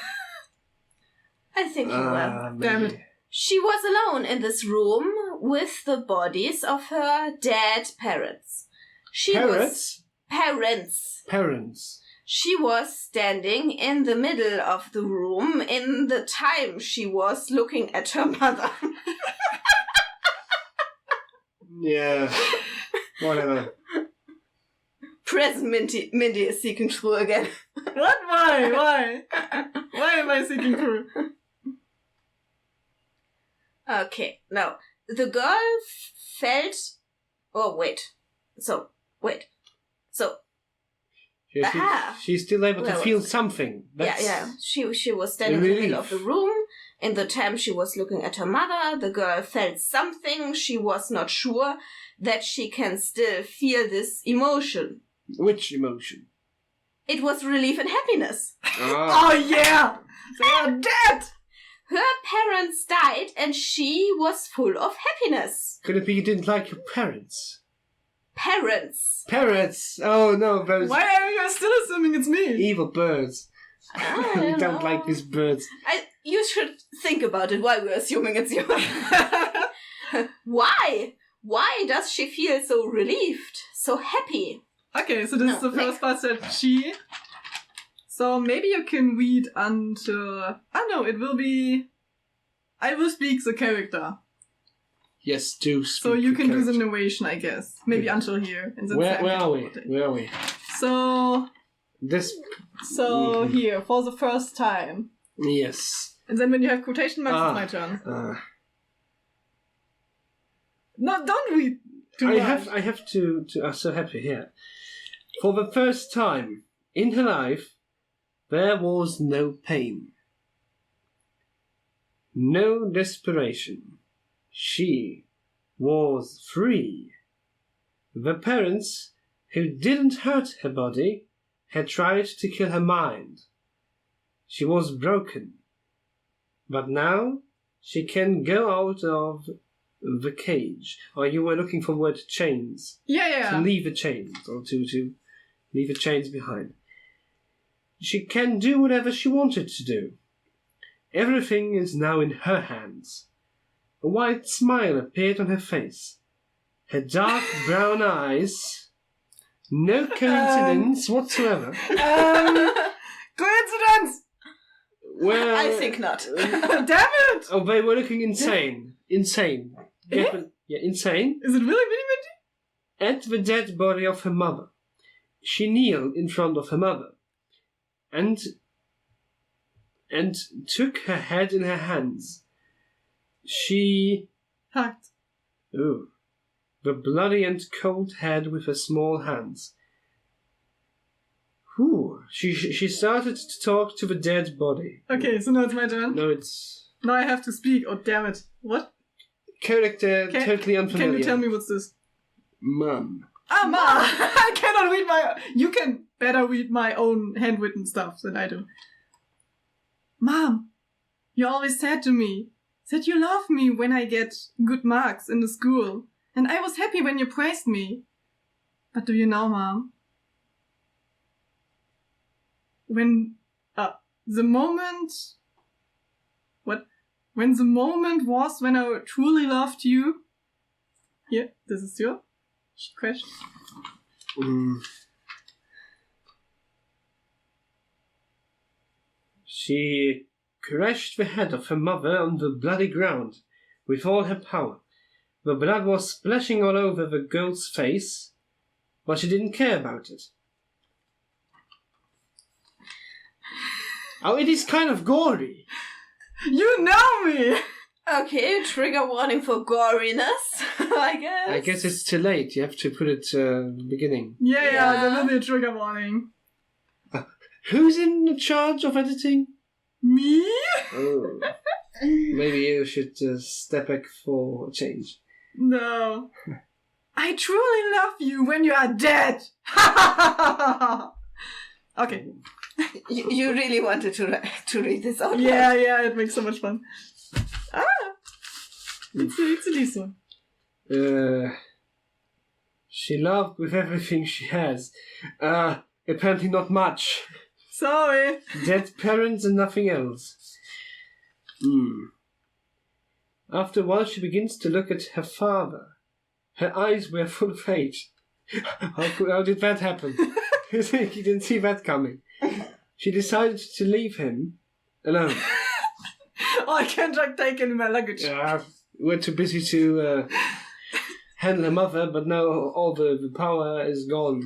[SPEAKER 2] I think you were.
[SPEAKER 1] Damn it.
[SPEAKER 2] She was alone in this room with the bodies of her dead parents. She was
[SPEAKER 3] Parrots? Parents.
[SPEAKER 2] She was standing in the middle of the room in the time she was looking at her mother.
[SPEAKER 3] Yeah. Whatever.
[SPEAKER 2] Present Mindy is seeking through again.
[SPEAKER 1] What? Why? Why? Why am I seeking through?
[SPEAKER 2] Okay, now, the girl felt... Oh, wait. So...
[SPEAKER 3] She's still able to
[SPEAKER 2] Well,
[SPEAKER 3] feel something. That's,
[SPEAKER 2] Yeah. She was standing in the middle of
[SPEAKER 3] relief.
[SPEAKER 2] the room. In the time she was looking at her mother, the girl felt something. She was not sure that she can still feel this emotion.
[SPEAKER 3] Which emotion?
[SPEAKER 2] It was relief and happiness.
[SPEAKER 3] Ah.
[SPEAKER 1] Oh yeah! They are dead!
[SPEAKER 2] Her parents died and she was full of happiness.
[SPEAKER 3] Could it be you didn't like your parents?
[SPEAKER 2] Parents.
[SPEAKER 3] Parrots! Oh no, those
[SPEAKER 1] Why are you still assuming it's me?
[SPEAKER 3] evil birds.
[SPEAKER 2] I
[SPEAKER 3] You don't
[SPEAKER 2] know.
[SPEAKER 3] like these birds.
[SPEAKER 2] You should think about it. Why we're assuming it's you. Why? Why does she feel so relieved, so happy?
[SPEAKER 1] Okay, so this is the first part that she... So maybe you can read until... no, it will be... I will speak the character.
[SPEAKER 3] Yes, do speak.
[SPEAKER 1] So you can do
[SPEAKER 3] character.
[SPEAKER 1] the narration, I guess. Maybe until here. And then
[SPEAKER 3] Where
[SPEAKER 1] Sam can
[SPEAKER 3] are we?
[SPEAKER 1] talk about it.
[SPEAKER 3] Where are we?
[SPEAKER 1] So
[SPEAKER 3] This.
[SPEAKER 1] here, for the first time.
[SPEAKER 3] Yes.
[SPEAKER 1] And then when you have quotation marks, it's my turn. No, don't read too much.
[SPEAKER 3] I have to. I'm so happy here. For the first time in her life, there was no pain, no desperation. She was free. The parents who didn't hurt her body had tried to kill her mind. She was broken. But now she can go out of the cage. Or you were looking for the word chains.
[SPEAKER 1] Yeah.
[SPEAKER 3] To leave the chains, or to leave the chains behind. She can do whatever she wanted to do. Everything is now in her hands. A wide smile appeared on her face. Her dark brown eyes... No coincidence whatsoever.
[SPEAKER 1] Coincidence!
[SPEAKER 3] Well,
[SPEAKER 2] I think not.
[SPEAKER 1] Damn it!
[SPEAKER 3] Oh, they were looking insane. Insane. Yeah, insane.
[SPEAKER 1] Is it really Mindy?
[SPEAKER 3] At the dead body of her mother. She kneeled in front of her mother. And took her head in her hands. She...
[SPEAKER 1] Hacked.
[SPEAKER 3] Oh. The bloody and cold head with her small hands. Whew. She started to talk to the dead body.
[SPEAKER 1] Okay, so now it's my turn.
[SPEAKER 3] No, it's...
[SPEAKER 1] Now I have to speak. Oh, damn it. What?
[SPEAKER 3] Character totally unfamiliar.
[SPEAKER 1] Can you tell me what's this?
[SPEAKER 3] Mum.
[SPEAKER 1] Mom! I cannot read my... You can better read my own handwritten stuff than I do. Mom, you always said to me that you love me when I get good marks in the school. And I was happy when you praised me. But do you know, Mom? When the moment... What? When the moment was when I truly loved you... Here, this is your question.
[SPEAKER 3] She crushed the head of her mother on the bloody ground with all her power. The blood was splashing all over the girl's face, but she didn't care about it. Oh, it is kind of gory.
[SPEAKER 1] You know me!
[SPEAKER 2] Okay, trigger warning for goriness, I guess.
[SPEAKER 3] I guess it's too late. You have to put it beginning.
[SPEAKER 1] Yeah, there will be a trigger warning.
[SPEAKER 3] Who's in charge of editing?
[SPEAKER 1] Me?
[SPEAKER 3] Oh. Maybe you should step back for a change.
[SPEAKER 1] No. I truly love you when you are dead. Okay.
[SPEAKER 2] You really wanted to read this out loud.
[SPEAKER 1] Yeah, it makes so much fun. It's a decent one.
[SPEAKER 3] She loved with everything she has. Apparently not much.
[SPEAKER 1] Sorry.
[SPEAKER 3] Dead parents and nothing else. After a while, she begins to look at her father. Her eyes were full of hate. How did that happen? You didn't see that coming. She decided to leave him alone.
[SPEAKER 1] I can't take any of my luggage.
[SPEAKER 3] We're too busy to handle her mother, but now all the power is gone.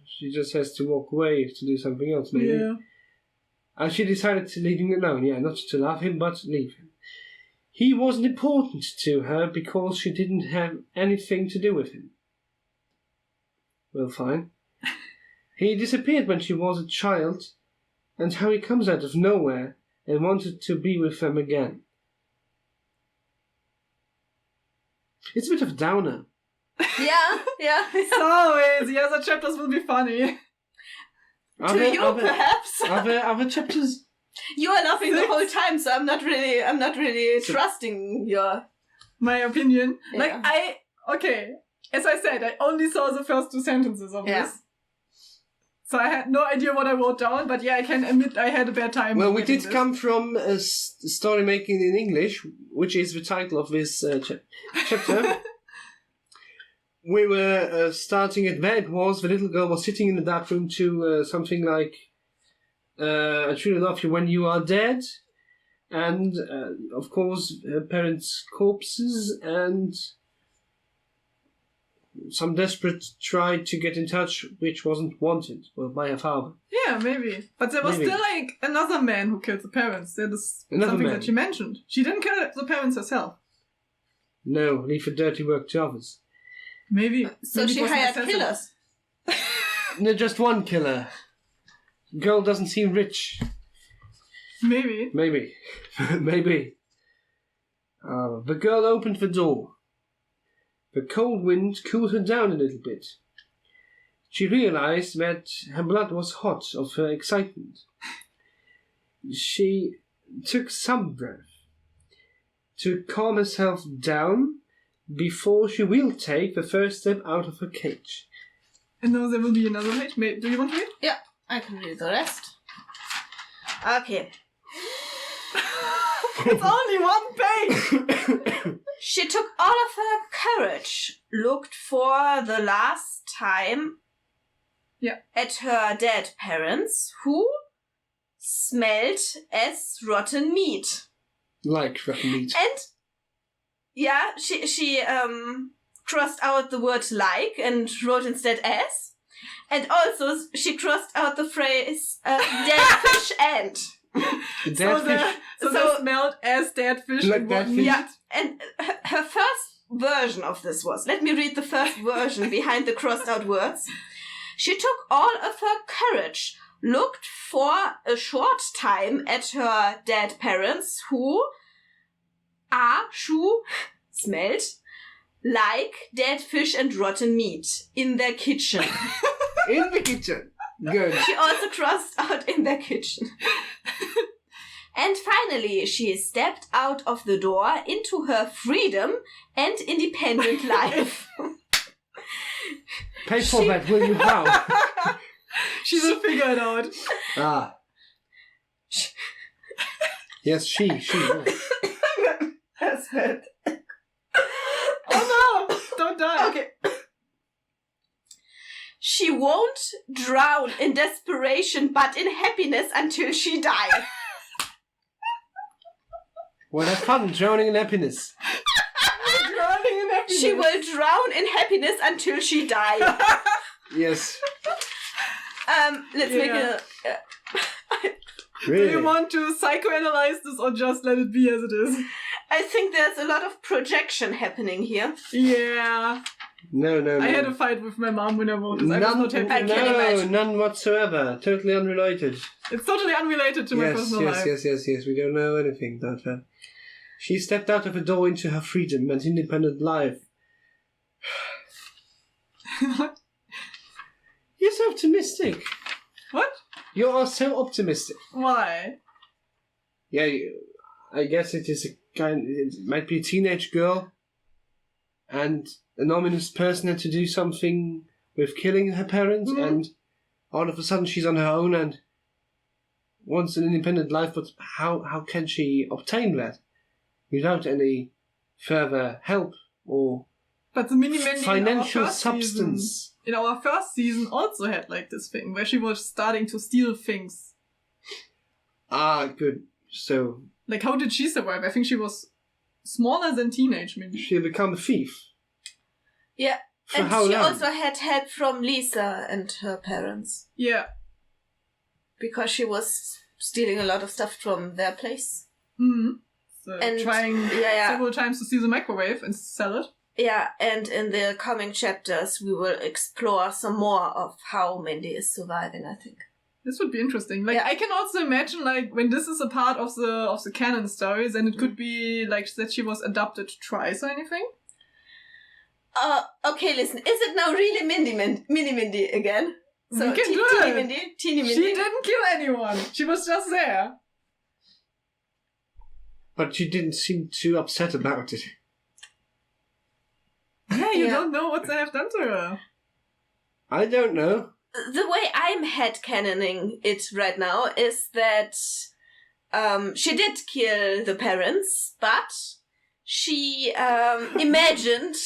[SPEAKER 3] She just has to walk away to do something else, maybe.
[SPEAKER 1] Yeah.
[SPEAKER 3] And she decided to leave him alone. Yeah, not to love him, but leave him. He wasn't important to her because she didn't have anything to do with him. Well, fine. He disappeared when she was a child, and how he comes out of nowhere and wanted to be with them again. It's a bit of a downer.
[SPEAKER 2] Yeah.
[SPEAKER 1] Sorry, the other chapters will be funny.
[SPEAKER 2] Perhaps?
[SPEAKER 3] Are there other chapters?
[SPEAKER 2] You are laughing the whole time, so I'm not really trusting your...
[SPEAKER 1] My opinion.
[SPEAKER 2] Yeah.
[SPEAKER 1] As I said, I only saw the first 2 sentences of this. So I had no idea what I wrote down, but yeah, I can admit I had a bad time.
[SPEAKER 3] Well, we did come from story making in English, which is the title of this chapter. we were starting at where it was. The little girl was sitting in the dark room to something like, I truly love you when you are dead. And, of course, her parents' corpses, and some desperate tried to get in touch, which wasn't wanted by her father.
[SPEAKER 1] Yeah, maybe. But there was still, like, another man who killed the parents. That is something that she mentioned. She didn't kill the parents herself.
[SPEAKER 3] No, leave the dirty work to others.
[SPEAKER 1] Maybe.
[SPEAKER 2] So she hired killers.
[SPEAKER 3] No, just one killer. Girl doesn't seem rich.
[SPEAKER 1] Maybe.
[SPEAKER 3] Maybe. The girl opened the door. The cold wind cooled her down a little bit. She realized that her blood was hot of her excitement. She took some breath to calm herself down before she will take the first step out of her cage.
[SPEAKER 1] And now there will be another page. Do you want to read?
[SPEAKER 2] Yeah, I can read the rest. Okay.
[SPEAKER 1] It's only one page!
[SPEAKER 2] She took all of her courage, looked for the last time at her dead parents, who smelled as rotten meat.
[SPEAKER 3] Like rotten meat.
[SPEAKER 2] And, she crossed out the word like and wrote instead as. And also, she crossed out the phrase dead fish and.
[SPEAKER 1] So they smelled as dead fish
[SPEAKER 3] like
[SPEAKER 1] and
[SPEAKER 3] dead
[SPEAKER 1] rotten
[SPEAKER 3] fish.
[SPEAKER 1] meat.
[SPEAKER 2] Yeah, and her first version of this was, let me read the first version behind the crossed out words. She took all of her courage, looked for a short time at her dead parents who smelled like dead fish and rotten meat in their kitchen.
[SPEAKER 3] In the kitchen. Good.
[SPEAKER 2] She also crossed out in their kitchen. And finally, she stepped out of the door into her freedom and independent life.
[SPEAKER 3] Pay for that, will you? How?
[SPEAKER 1] She will figure it out.
[SPEAKER 3] Ah. Yes, she.
[SPEAKER 2] That's it.
[SPEAKER 1] Oh no! Don't die.
[SPEAKER 2] Okay. She won't drown in desperation, but in happiness until she dies.
[SPEAKER 3] Well, have fun drowning in happiness.
[SPEAKER 1] Drowning in happiness.
[SPEAKER 2] She will drown in happiness until she dies.
[SPEAKER 3] Yes.
[SPEAKER 2] Let's make a...
[SPEAKER 3] Really?
[SPEAKER 1] Do you want to psychoanalyze this or just let it be as it is?
[SPEAKER 2] I think there's a lot of projection happening here.
[SPEAKER 1] Yeah.
[SPEAKER 3] No.
[SPEAKER 1] I had a fight with my mom when I wrote this. I was not happy.
[SPEAKER 2] I can imagine.
[SPEAKER 3] None whatsoever. Totally unrelated.
[SPEAKER 1] It's totally unrelated to my personal life.
[SPEAKER 3] Yes. We don't know anything about her. She stepped out of a door into her freedom and independent life. You're so optimistic.
[SPEAKER 1] What?
[SPEAKER 3] You are so optimistic.
[SPEAKER 1] Why?
[SPEAKER 3] Yeah, I guess it might be a teenage girl, and an ominous person had to do something with killing her parents, and all of a sudden she's on her own and wants an independent life, but how can she obtain that without any further help or
[SPEAKER 1] But the Mini-Mandy
[SPEAKER 3] financial
[SPEAKER 1] in our first
[SPEAKER 3] substance?
[SPEAKER 1] In our first season also had like this thing where she was starting to steal things.
[SPEAKER 3] Ah, good. So
[SPEAKER 1] Like, how did she survive? I think she was smaller than teenage Mindy.
[SPEAKER 3] she'll become a thief.
[SPEAKER 2] Yeah.
[SPEAKER 3] For
[SPEAKER 2] And
[SPEAKER 3] how
[SPEAKER 2] she
[SPEAKER 3] long?
[SPEAKER 2] also had help from Lisa and her parents.
[SPEAKER 1] Yeah.
[SPEAKER 2] Because she was stealing a lot of stuff from their place.
[SPEAKER 1] Mm-hmm. So
[SPEAKER 2] And-
[SPEAKER 1] trying
[SPEAKER 2] yeah.
[SPEAKER 1] several times to steal the microwave and sell it.
[SPEAKER 2] Yeah, and in the coming chapters we will explore some more of how Mindy is surviving, I think.
[SPEAKER 1] This would be interesting. Like,
[SPEAKER 2] Yeah.
[SPEAKER 1] I can also imagine, like, when this is a part of the canon stories, then it could be, like, that she was adopted twice or anything.
[SPEAKER 2] Okay, listen. Is it now really Mini Mindy again? So
[SPEAKER 1] We can do
[SPEAKER 2] Teeny
[SPEAKER 1] it.
[SPEAKER 2] Mindy, Teeny Mindy.
[SPEAKER 1] She didn't kill anyone. She was just there.
[SPEAKER 3] But she didn't seem too upset about it.
[SPEAKER 1] Yeah, you
[SPEAKER 2] Yeah.
[SPEAKER 1] don't know what they have done to her.
[SPEAKER 3] I don't know.
[SPEAKER 2] The way I'm headcanoning it right now is that she did kill the parents, but she imagined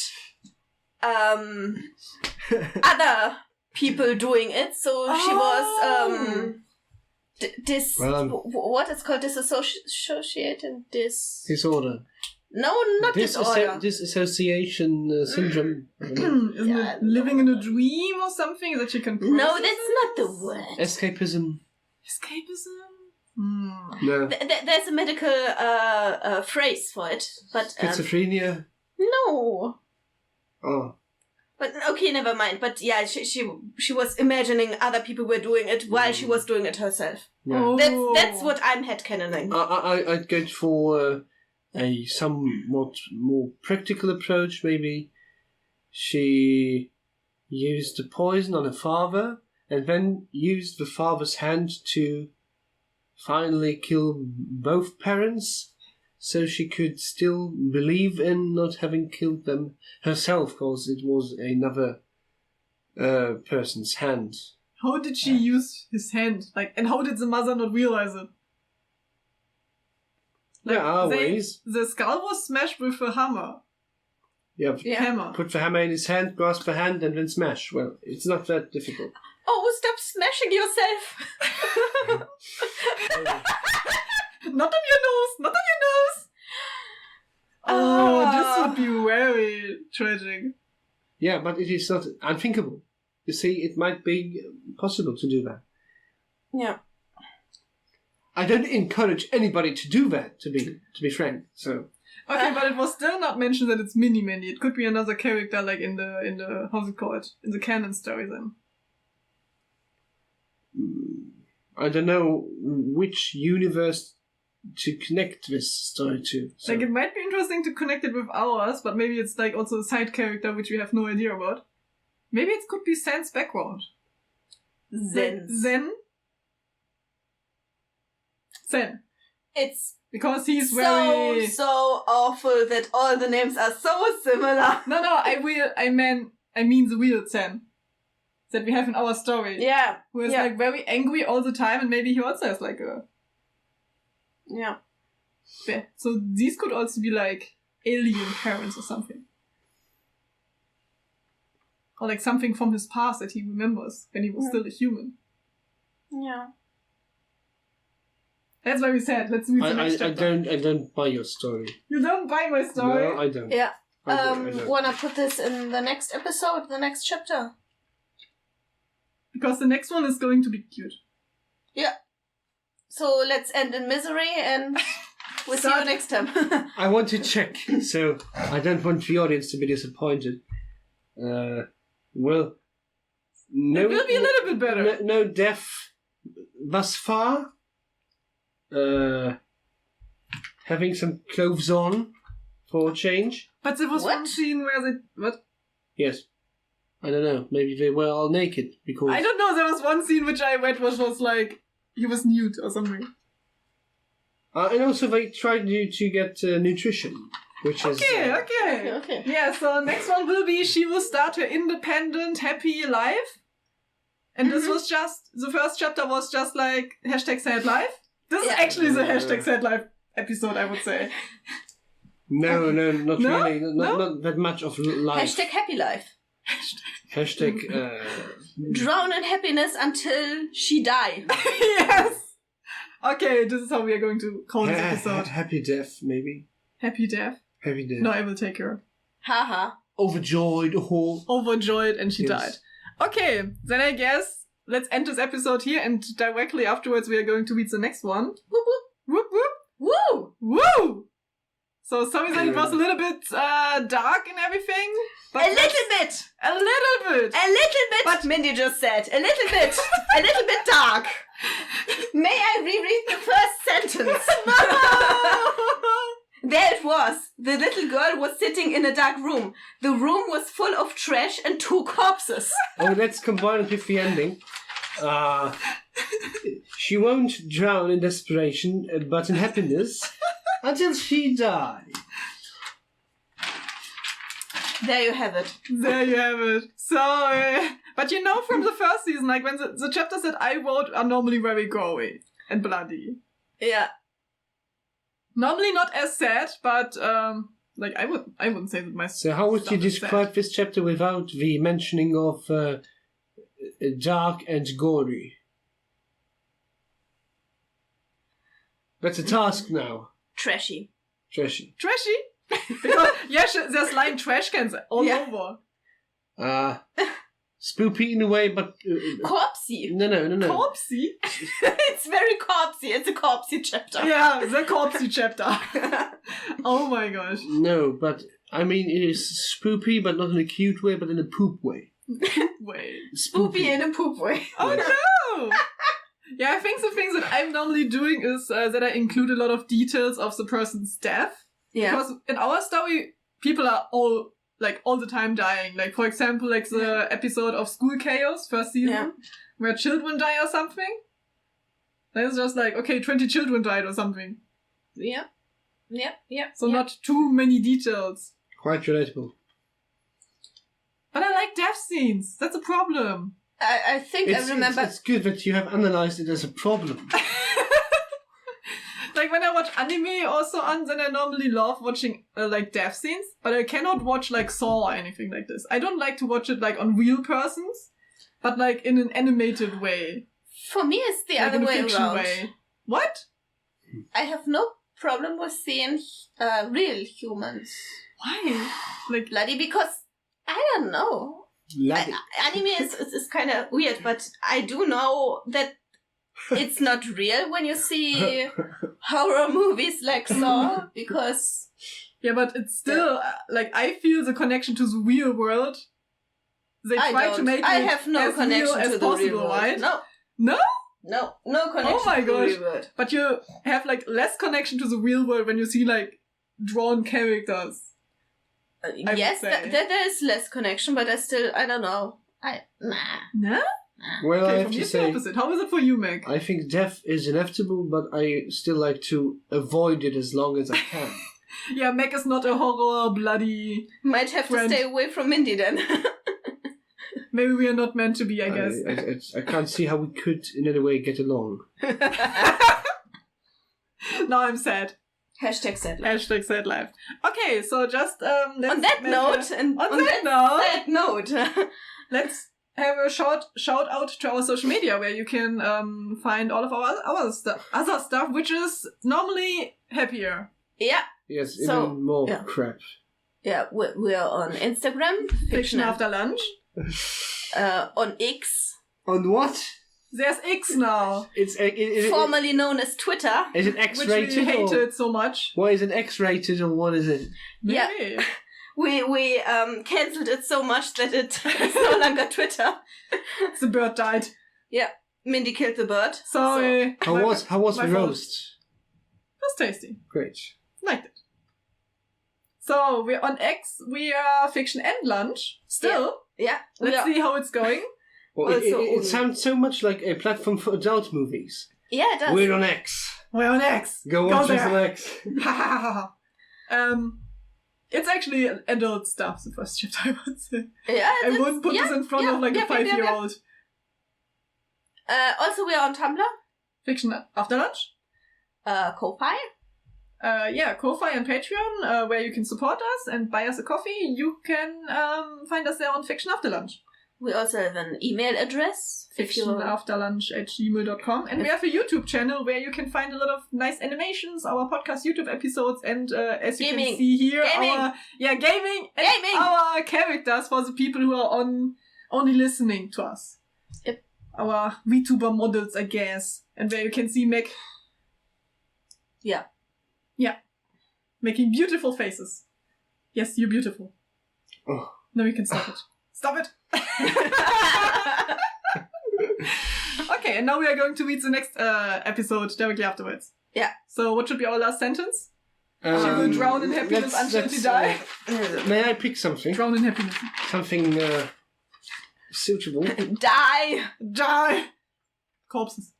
[SPEAKER 2] other people doing it. So she was what is called disassociated
[SPEAKER 3] disorder.
[SPEAKER 2] No, not disorder.
[SPEAKER 3] Disassociation syndrome.
[SPEAKER 1] Isn't it living in a dream or something that you can process?
[SPEAKER 2] No, that's not the word.
[SPEAKER 3] Escapism.
[SPEAKER 1] No.
[SPEAKER 2] There's a medical phrase for it, but
[SPEAKER 3] schizophrenia.
[SPEAKER 2] No.
[SPEAKER 3] Oh.
[SPEAKER 2] But okay, never mind. But yeah, she was imagining other people were doing it while she was doing it herself.
[SPEAKER 3] Yeah.
[SPEAKER 1] Oh.
[SPEAKER 2] That's what I'm headcanoning.
[SPEAKER 3] I'd go for a somewhat more practical approach. Maybe she used the poison on her father and then used the father's hand to finally kill both parents, so she could still believe in not having killed them herself, because it was another person's hand.
[SPEAKER 1] How did she use his hand? And how did the mother not realize it?
[SPEAKER 3] There are ways.
[SPEAKER 1] The skull was smashed with a hammer.
[SPEAKER 3] Yeah.
[SPEAKER 1] Hammer.
[SPEAKER 3] Put the hammer in his hand, grasp the hand, and then smash. Well, it's not that difficult.
[SPEAKER 2] Oh, stop smashing yourself!
[SPEAKER 1] Not on your nose! Not on your nose! Oh, this would be very tragic.
[SPEAKER 3] Yeah, but it is not unthinkable. You see, it might be possible to do that.
[SPEAKER 2] Yeah.
[SPEAKER 3] I don't encourage anybody to do that, to be frank. So.
[SPEAKER 1] Okay, but it was still not mentioned that it's Mindy. It could be another character, like in the how's it called? In the canon story then.
[SPEAKER 3] I don't know which universe to connect this story to. So.
[SPEAKER 1] It might be interesting to connect it with ours, but maybe it's also a side character which we have no idea about. Maybe it could be Zen's background. Zen.
[SPEAKER 2] It's
[SPEAKER 1] because he's very
[SPEAKER 2] so awful that all the names are so similar.
[SPEAKER 1] No, I mean the real Zen that we have in our story.
[SPEAKER 2] Yeah.
[SPEAKER 1] Who is very angry all the time, and maybe he also has a
[SPEAKER 2] yeah.
[SPEAKER 1] So these could also be alien parents or something. Or something from his past that he remembers when he was still a human.
[SPEAKER 2] Yeah.
[SPEAKER 1] That's very sad. Let's read the next chapter.
[SPEAKER 3] I don't buy your story.
[SPEAKER 1] You don't buy my story?
[SPEAKER 3] No, I don't.
[SPEAKER 2] Yeah.
[SPEAKER 3] I don't.
[SPEAKER 2] Wanna put this in the next episode, the next chapter?
[SPEAKER 1] Because the next one is going to be cute.
[SPEAKER 2] Yeah. So let's end in misery and we'll see you next time.
[SPEAKER 3] I want to check, so I don't want the audience to be disappointed. Well, no,
[SPEAKER 1] it will be a little bit better.
[SPEAKER 3] No death thus far. Having some clothes on for a change.
[SPEAKER 1] But there was one scene where they... What?
[SPEAKER 3] Yes. I don't know. Maybe they were all naked because...
[SPEAKER 1] I don't know. There was one scene which I read was he was nude or something.
[SPEAKER 3] And also they tried to get nutrition, which is...
[SPEAKER 1] Okay. Yeah, so next one will be she will start her independent, happy life. And this was just... The first chapter was just #sad life. This is actually the #sad life episode, I would say.
[SPEAKER 3] No, not really. Not that much of life.
[SPEAKER 2] #happy life.
[SPEAKER 3] Hashtag...
[SPEAKER 2] Drown in happiness until she die.
[SPEAKER 1] Yes! Okay, this is how we are going to call this episode.
[SPEAKER 3] Happy death, maybe.
[SPEAKER 1] Happy death?
[SPEAKER 3] Happy death.
[SPEAKER 1] No, I will take her.
[SPEAKER 2] Haha.
[SPEAKER 3] Overjoyed.
[SPEAKER 1] Overjoyed, and she died. Okay, then I guess let's end this episode here, and directly afterwards we are going to read the next one.
[SPEAKER 2] Whoop whoop.
[SPEAKER 1] Whoop whoop.
[SPEAKER 2] Woo!
[SPEAKER 1] Woo! So sorry that it was a little bit dark and everything. But
[SPEAKER 2] a little bit. But Mindy just said a little bit. A little bit dark. May I reread the first sentence? There it was. The little girl was sitting in a dark room. The room was full of trash and 2 corpses.
[SPEAKER 3] Oh, let's combine it with the ending. She won't drown in desperation, but in happiness, until she dies.
[SPEAKER 2] There you have it.
[SPEAKER 1] So, but from the first season, when the chapters that I wrote are normally very gory and bloody.
[SPEAKER 2] Yeah.
[SPEAKER 1] Normally not as sad, but Like, I wouldn't say that my
[SPEAKER 3] So how would you
[SPEAKER 1] stuff is
[SPEAKER 3] describe
[SPEAKER 1] sad.
[SPEAKER 3] this chapter without the mentioning of dark and gory? That's a task now.
[SPEAKER 2] Trashy.
[SPEAKER 3] Trashy.
[SPEAKER 1] Trashy? Because, there's lying trash cans all over.
[SPEAKER 3] Spoopy in a way, but...
[SPEAKER 2] Corpsey.
[SPEAKER 3] No.
[SPEAKER 1] Corpsey?
[SPEAKER 2] It's very corpsey. It's a corpsey chapter.
[SPEAKER 1] Yeah, the corpsey chapter. Oh my gosh.
[SPEAKER 3] No, but I mean, it is spoopy, but not in a cute way, but in a poop way.
[SPEAKER 1] Wait.
[SPEAKER 2] Spoopy in a poop way.
[SPEAKER 1] Oh no! Yeah, I think the things that I'm normally doing is that I include a lot of details of the person's death.
[SPEAKER 2] Yeah.
[SPEAKER 1] Because in our story, people are all the time dying. Like, for example, like the episode of School Chaos, first season, where children die or something. It's just like, okay, 20 children died or something.
[SPEAKER 2] Yeah.
[SPEAKER 1] So not too many details.
[SPEAKER 3] Quite relatable.
[SPEAKER 1] But I like death scenes. That's a problem.
[SPEAKER 2] I think I remember.
[SPEAKER 3] It's good that you have analyzed it as a problem.
[SPEAKER 1] Like, when I watch anime or so on, then I normally love watching, like, death scenes. But I cannot watch, like, Saw or anything like this. I don't like to watch it, like, on real persons. But, like, in an animated way.
[SPEAKER 2] For me, it's the
[SPEAKER 1] Like,
[SPEAKER 2] other
[SPEAKER 1] in a
[SPEAKER 2] way
[SPEAKER 1] fiction
[SPEAKER 2] around.
[SPEAKER 1] way. What?
[SPEAKER 2] I have no problem with seeing real humans.
[SPEAKER 1] Why? Like,
[SPEAKER 2] Bloody, because I don't know. Anime is kind of weird, but I do know that it's not real when you see horror movies like Saw, because...
[SPEAKER 1] yeah, but it's still, like, I feel the connection to the real world. They try to make
[SPEAKER 2] I
[SPEAKER 1] it
[SPEAKER 2] have no
[SPEAKER 1] as
[SPEAKER 2] connection
[SPEAKER 1] real as
[SPEAKER 2] to the
[SPEAKER 1] possible,
[SPEAKER 2] real world.
[SPEAKER 1] right?
[SPEAKER 2] No.
[SPEAKER 1] No?
[SPEAKER 2] No connection
[SPEAKER 1] Oh my
[SPEAKER 2] to the
[SPEAKER 1] gosh.
[SPEAKER 2] real world.
[SPEAKER 1] But you have, like, less connection to the real world when you see, like, drawn characters.
[SPEAKER 2] Yes,
[SPEAKER 1] would say.
[SPEAKER 2] there is less connection, but I don't know. Nah.
[SPEAKER 1] No?
[SPEAKER 3] Well, I
[SPEAKER 1] Okay,
[SPEAKER 3] have
[SPEAKER 1] for me
[SPEAKER 3] to
[SPEAKER 1] it's the
[SPEAKER 3] say,
[SPEAKER 1] opposite. How is it for you, Meg?
[SPEAKER 3] I think death is inevitable, but I still like to avoid it as long as I can.
[SPEAKER 1] Yeah, Meg is not a horror, bloody...
[SPEAKER 2] Might have
[SPEAKER 1] Friend.
[SPEAKER 2] to stay away from Mindy then.
[SPEAKER 1] Maybe we are not meant to be, I guess.
[SPEAKER 3] I can't see how we could in any way get along.
[SPEAKER 1] Now I'm sad.
[SPEAKER 2] Hashtag sad life.
[SPEAKER 1] Hashtag sad life. Okay, so just let's
[SPEAKER 2] On that
[SPEAKER 1] make
[SPEAKER 2] note,
[SPEAKER 1] on that note,
[SPEAKER 2] sad note,
[SPEAKER 1] let's have a short shout out to our social media where you can find all of our other stuff, which is normally happier.
[SPEAKER 2] yeah,
[SPEAKER 3] Yes,
[SPEAKER 2] So,
[SPEAKER 3] even more
[SPEAKER 2] yeah.
[SPEAKER 3] crap.
[SPEAKER 2] we're on Instagram,
[SPEAKER 1] Fiction after lunch.
[SPEAKER 2] on X,
[SPEAKER 3] On what?
[SPEAKER 1] There's X now,
[SPEAKER 2] formerly known as Twitter.
[SPEAKER 3] Is it
[SPEAKER 1] which we
[SPEAKER 3] X-rated?
[SPEAKER 1] hated so much.
[SPEAKER 3] What is it, X-rated or what is it?
[SPEAKER 2] Yeah.
[SPEAKER 1] Maybe.
[SPEAKER 2] We cancelled it so much that it is no longer Twitter.
[SPEAKER 1] The bird died.
[SPEAKER 2] Mindy killed the bird.
[SPEAKER 1] Sorry.
[SPEAKER 3] How was
[SPEAKER 1] my
[SPEAKER 3] the
[SPEAKER 1] fault.
[SPEAKER 3] roast?
[SPEAKER 1] It was tasty.
[SPEAKER 3] Great.
[SPEAKER 1] Liked it. So we're on X. We are Fiction and Lunch. Still.
[SPEAKER 2] Yeah.
[SPEAKER 1] Let's see how it's going.
[SPEAKER 3] Well,
[SPEAKER 2] Also,
[SPEAKER 3] it sounds so much like a platform for adult movies.
[SPEAKER 2] Yeah, it does.
[SPEAKER 3] We're on X.
[SPEAKER 1] We're on X.
[SPEAKER 3] Go watch us
[SPEAKER 1] there.
[SPEAKER 3] on X.
[SPEAKER 1] It's actually adult stuff, the first chapter, I would say.
[SPEAKER 2] Yeah,
[SPEAKER 1] I wouldn't put this in front of like a 5-year-old.
[SPEAKER 2] Also, we are on Tumblr,
[SPEAKER 1] Fiction After Lunch.
[SPEAKER 2] Ko-Fi.
[SPEAKER 1] Ko-Fi and Patreon, where you can support us and buy us a coffee. You can find us there on Fiction After Lunch.
[SPEAKER 2] We also have an email address.
[SPEAKER 1] fictionafterlunch@gmail.com. And we have a YouTube channel where you can find a lot of nice animations, our podcast YouTube episodes, and as you
[SPEAKER 2] Gaming.
[SPEAKER 1] can see here,
[SPEAKER 2] Gaming.
[SPEAKER 1] gaming and our characters for the people who are only listening to us.
[SPEAKER 2] Yep.
[SPEAKER 1] Our VTuber models, I guess. And where you can see Meg.
[SPEAKER 2] Yeah.
[SPEAKER 1] Yeah. Making beautiful faces. Yes, you're beautiful.
[SPEAKER 3] Oh.
[SPEAKER 1] No, you can stop it. Stop it! Okay, and now we are going to read the next episode directly afterwards.
[SPEAKER 2] Yeah.
[SPEAKER 1] So what should be our last sentence? She will drown in happiness until she dies.
[SPEAKER 3] May I pick something?
[SPEAKER 1] Drown in happiness.
[SPEAKER 3] Something suitable.
[SPEAKER 2] Die!
[SPEAKER 1] Die! Corpses.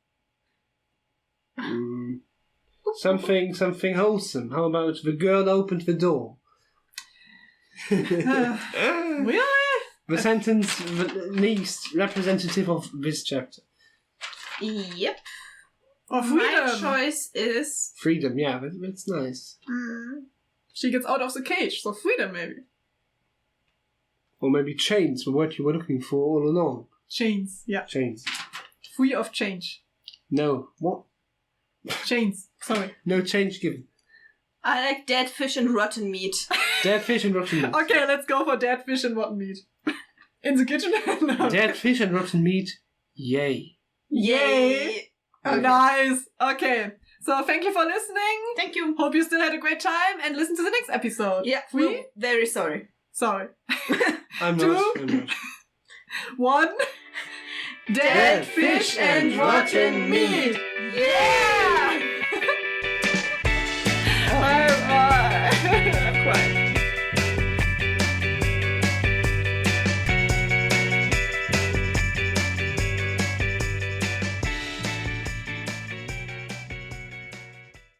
[SPEAKER 3] Something wholesome. How about the girl opened the door?
[SPEAKER 1] Really?
[SPEAKER 3] The sentence the least representative of this chapter.
[SPEAKER 2] Yep.
[SPEAKER 1] Or freedom.
[SPEAKER 2] My choice is...
[SPEAKER 3] Freedom, yeah, that's nice.
[SPEAKER 1] she gets out of the cage. So freedom, maybe.
[SPEAKER 3] Or maybe chains were what you were looking for all along.
[SPEAKER 1] Chains, yeah.
[SPEAKER 3] Chains.
[SPEAKER 1] Free of change.
[SPEAKER 3] No. What?
[SPEAKER 1] Chains, sorry.
[SPEAKER 3] No change given.
[SPEAKER 2] I like dead fish and rotten meat.
[SPEAKER 3] Dead fish and rotten meat.
[SPEAKER 1] Okay, let's go for dead fish and rotten meat. In the kitchen? No.
[SPEAKER 3] Dead fish and rotten meat. Yay.
[SPEAKER 2] Yay!
[SPEAKER 1] Okay. Nice. Okay. So thank you for listening.
[SPEAKER 2] Thank you.
[SPEAKER 1] Hope you still had a great time and listen to the next episode.
[SPEAKER 2] Yeah, we're very sorry.
[SPEAKER 1] Sorry.
[SPEAKER 3] I'm
[SPEAKER 1] Two.
[SPEAKER 3] not.
[SPEAKER 1] 1.
[SPEAKER 2] Dead fish and rotten meat.
[SPEAKER 1] Yeah!